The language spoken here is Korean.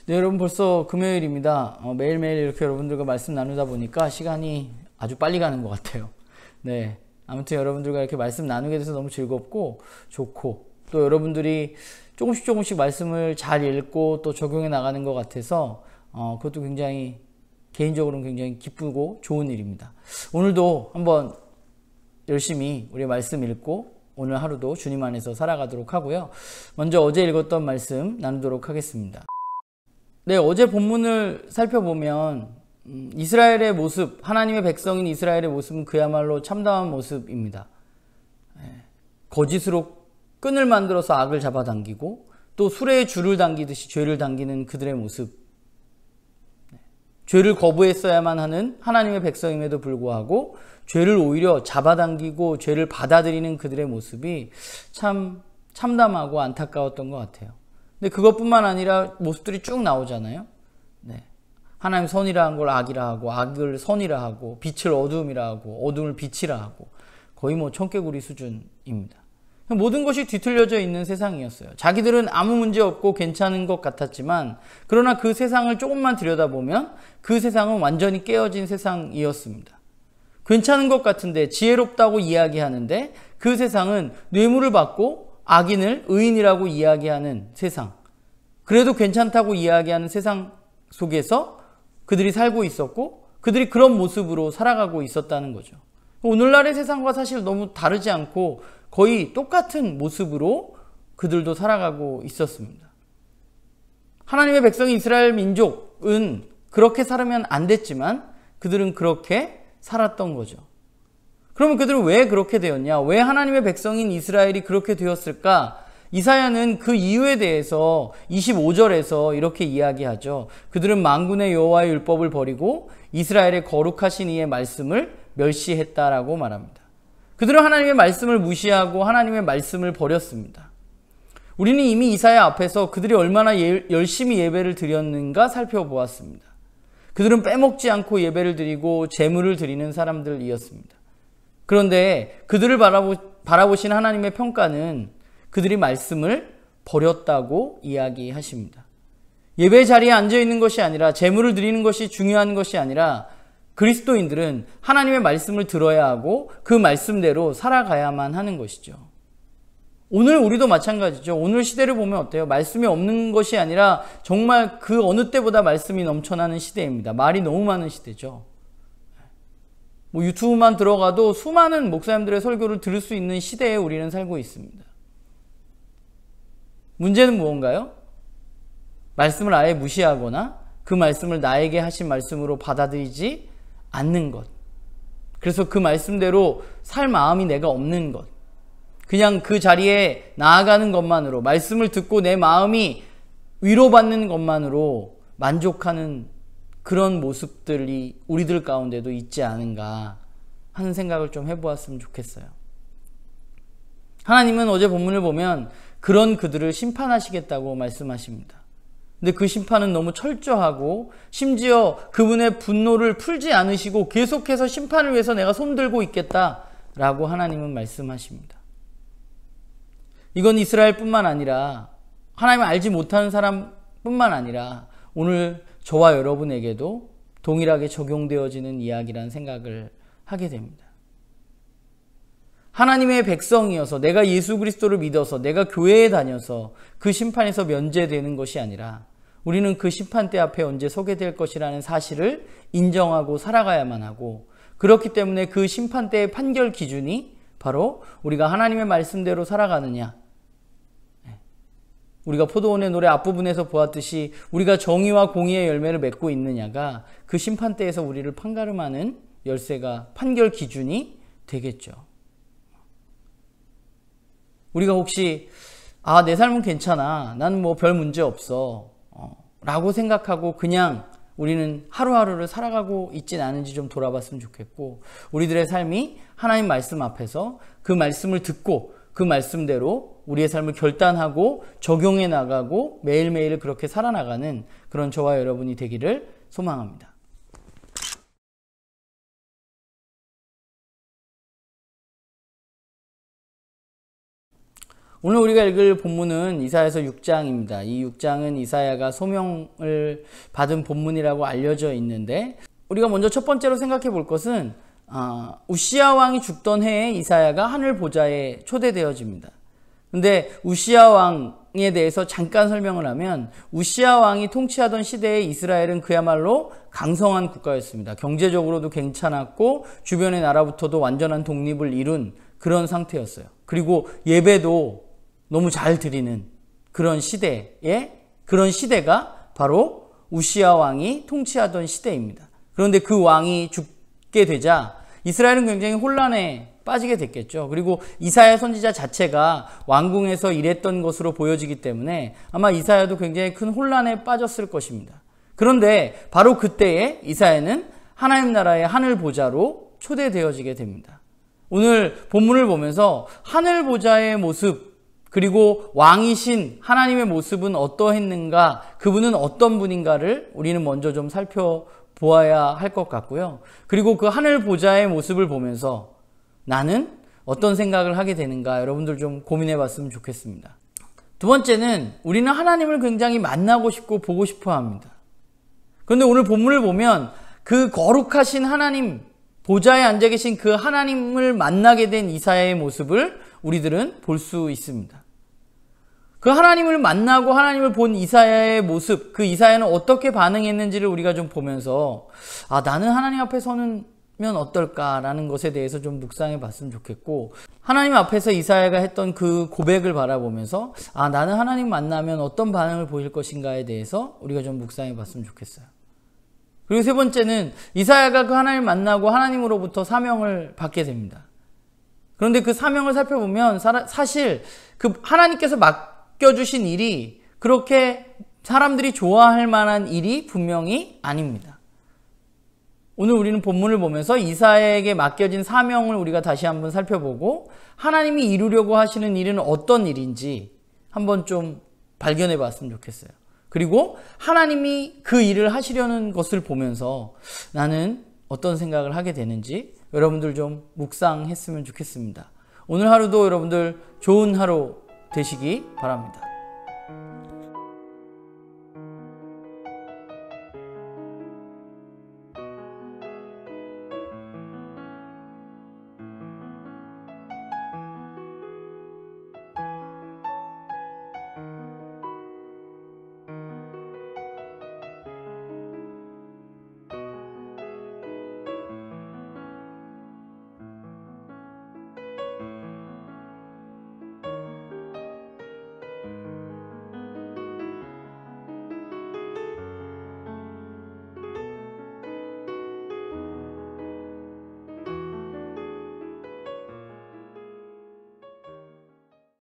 네, 여러분 벌써 금요일입니다. 매일매일 이렇게 여러분들과 말씀 나누다 보니까 시간이 아주 빨리 가는 것 같아요. 네, 아무튼 여러분들과 이렇게 말씀 나누게 돼서 너무 즐겁고 좋고, 또 여러분들이 조금씩 말씀을 잘 읽고 또 적용해 나가는 것 같아서 그것도 굉장히 개인적으로는 굉장히 기쁘고 좋은 일입니다. 오늘도 한번 열심히 우리 말씀 읽고 오늘 하루도 주님 안에서 살아가도록 하고요. 먼저 어제 읽었던 말씀 나누도록 하겠습니다. 네, 어제 본문을 살펴보면 이스라엘의 모습, 하나님의 백성인 이스라엘의 모습은 그야말로 참담한 모습입니다. 거짓으로 끈을 만들어서 악을 잡아당기고 또 수레에 줄을 당기듯이 죄를 당기는 그들의 모습, 죄를 거부했어야만 하는 하나님의 백성임에도 불구하고 죄를 오히려 잡아당기고 죄를 받아들이는 그들의 모습이 참 참담하고 안타까웠던 것 같아요. 근데 그것뿐만 아니라 모습들이 쭉 나오잖아요. 네. 하나님 선이라 한 걸 악이라 하고, 악을 선이라 하고, 빛을 어두움이라 하고, 어둠을 빛이라 하고, 거의 뭐 청개구리 수준입니다. 모든 것이 뒤틀려져 있는 세상이었어요. 자기들은 아무 문제 없고 괜찮은 것 같았지만, 그러나 그 세상을 조금만 들여다보면 그 세상은 완전히 깨어진 세상이었습니다. 괜찮은 것 같은데, 지혜롭다고 이야기하는데 그 세상은 뇌물을 받고 악인을 의인이라고 이야기하는 세상, 그래도 괜찮다고 이야기하는 세상 속에서 그들이 살고 있었고 그들이 그런 모습으로 살아가고 있었다는 거죠. 오늘날의 세상과 사실 너무 다르지 않고 거의 똑같은 모습으로 그들도 살아가고 있었습니다. 하나님의 백성 이스라엘 민족은 그렇게 살면 안 됐지만 그들은 그렇게 살았던 거죠. 그러면 그들은 왜 그렇게 되었냐? 왜 하나님의 백성인 이스라엘이 그렇게 되었을까? 이사야는 그 이유에 대해서 25절에서 이렇게 이야기하죠. 그들은 만군의 여호와의 율법을 버리고 이스라엘의 거룩하신 이의 말씀을 멸시했다라고 말합니다. 그들은 하나님의 말씀을 무시하고 하나님의 말씀을 버렸습니다. 우리는 이미 이사야 앞에서 그들이 얼마나 열심히 예배를 드렸는가 살펴보았습니다. 그들은 빼먹지 않고 예배를 드리고 제물을 드리는 사람들이었습니다. 그런데 그들을 바라보신 하나님의 평가는 그들이 말씀을 버렸다고 이야기하십니다. 예배 자리에 앉아있는 것이 아니라, 제물을 드리는 것이 중요한 것이 아니라, 그리스도인들은 하나님의 말씀을 들어야 하고 그 말씀대로 살아가야만 하는 것이죠. 오늘 우리도 마찬가지죠. 오늘 시대를 보면 어때요? 말씀이 없는 것이 아니라 정말 그 어느 때보다 말씀이 넘쳐나는 시대입니다. 말이 너무 많은 시대죠. 뭐 유튜브만 들어가도 수많은 목사님들의 설교를 들을 수 있는 시대에 우리는 살고 있습니다. 문제는 무언가요? 말씀을 아예 무시하거나 그 말씀을 나에게 하신 말씀으로 받아들이지 않는 것. 그래서 그 말씀대로 살 마음이 내가 없는 것. 그냥 그 자리에 나아가는 것만으로, 말씀을 듣고 내 마음이 위로받는 것만으로 만족하는 그런 모습들이 우리들 가운데도 있지 않은가 하는 생각을 좀 해보았으면 좋겠어요. 하나님은 어제 본문을 보면 그런 그들을 심판하시겠다고 말씀하십니다. 근데 그 심판은 너무 철저하고 심지어 그분의 분노를 풀지 않으시고 계속해서 심판을 위해서 내가 손들고 있겠다라고 하나님은 말씀하십니다. 이건 이스라엘뿐만 아니라 하나님을 알지 못하는 사람뿐만 아니라 오늘 저와 여러분에게도 동일하게 적용되어지는 이야기라는 생각을 하게 됩니다. 하나님의 백성이어서, 내가 예수 그리스도를 믿어서, 내가 교회에 다녀서 그 심판에서 면제되는 것이 아니라 우리는 그 심판대 앞에 언제 서게 될 것이라는 사실을 인정하고 살아가야만 하고, 그렇기 때문에 그 심판대의 판결 기준이 바로 우리가 하나님의 말씀대로 살아가느냐, 우리가 포도원의 노래 앞부분에서 보았듯이 우리가 정의와 공의의 열매를 맺고 있느냐가 그 심판대에서 우리를 판가름하는 열쇠가, 판결 기준이 되겠죠. 우리가 혹시 내 삶은 괜찮아, 나는 뭐 별 문제 없어 라고 생각하고 그냥 우리는 하루하루를 살아가고 있진 않은지 좀 돌아봤으면 좋겠고, 우리들의 삶이 하나님 말씀 앞에서 그 말씀을 듣고 그 말씀대로 우리의 삶을 결단하고 적용해 나가고 매일매일 그렇게 살아나가는 그런 저와 여러분이 되기를 소망합니다. 오늘 우리가 읽을 본문은 이사야서 6장입니다. 이 6장은 이사야가 소명을 받은 본문이라고 알려져 있는데, 우리가 먼저 첫 번째로 생각해 볼 것은 우시야 왕이 죽던 해에 이사야가 하늘 보좌에 초대되어집니다. 근데 우시야 왕에 대해서 잠깐 설명을 하면, 우시야 왕이 통치하던 시대에 이스라엘은 그야말로 강성한 국가였습니다. 경제적으로도 괜찮았고 주변의 나라부터도 완전한 독립을 이룬 그런 상태였어요. 그리고 예배도 너무 잘 드리는 그런 시대가 바로 우시야 왕이 통치하던 시대입니다. 그런데 그 왕이 죽게 되자 이스라엘은 굉장히 혼란에 빠지게 됐겠죠. 그리고 이사야 선지자 자체가 왕궁에서 일했던 것으로 보여지기 때문에 아마 이사야도 굉장히 큰 혼란에 빠졌을 것입니다. 그런데 바로 그때에 이사야는 하나님 나라의 하늘 보좌로 초대되어지게 됩니다. 오늘 본문을 보면서 하늘 보좌의 모습, 그리고 왕이신 하나님의 모습은 어떠했는가, 그분은 어떤 분인가를 우리는 먼저 좀 살펴보아야 할 것 같고요. 그리고 그 하늘 보좌의 모습을 보면서 나는 어떤 생각을 하게 되는가, 여러분들 좀 고민해 봤으면 좋겠습니다. 두 번째는 우리는 하나님을 굉장히 만나고 싶고 보고 싶어 합니다. 그런데 오늘 본문을 보면 그 거룩하신 하나님, 보좌에 앉아 계신 그 하나님을 만나게 된 이사야의 모습을 우리들은 볼 수 있습니다. 그 하나님을 만나고 하나님을 본 이사야의 모습, 그 이사야는 어떻게 반응했는지를 우리가 좀 보면서 나는 하나님 앞에 서면 어떨까라는 것에 대해서 좀 묵상해 봤으면 좋겠고, 하나님 앞에서 이사야가 했던 그 고백을 바라보면서 나는 하나님 만나면 어떤 반응을 보일 것인가에 대해서 우리가 좀 묵상해 봤으면 좋겠어요. 그리고 세 번째는 이사야가 그 하나님을 만나고 하나님으로부터 사명을 받게 됩니다. 그런데 그 사명을 살펴보면 사실 그 하나님께서 맡겨주신 일이 그렇게 사람들이 좋아할 만한 일이 분명히 아닙니다. 오늘 우리는 본문을 보면서 이사야에게 맡겨진 사명을 우리가 다시 한번 살펴보고, 하나님이 이루려고 하시는 일은 어떤 일인지 한번 좀 발견해 봤으면 좋겠어요. 그리고 하나님이 그 일을 하시려는 것을 보면서 나는 어떤 생각을 하게 되는지 여러분들 좀 묵상했으면 좋겠습니다. 오늘 하루도 여러분들 좋은 하루 되시기 바랍니다.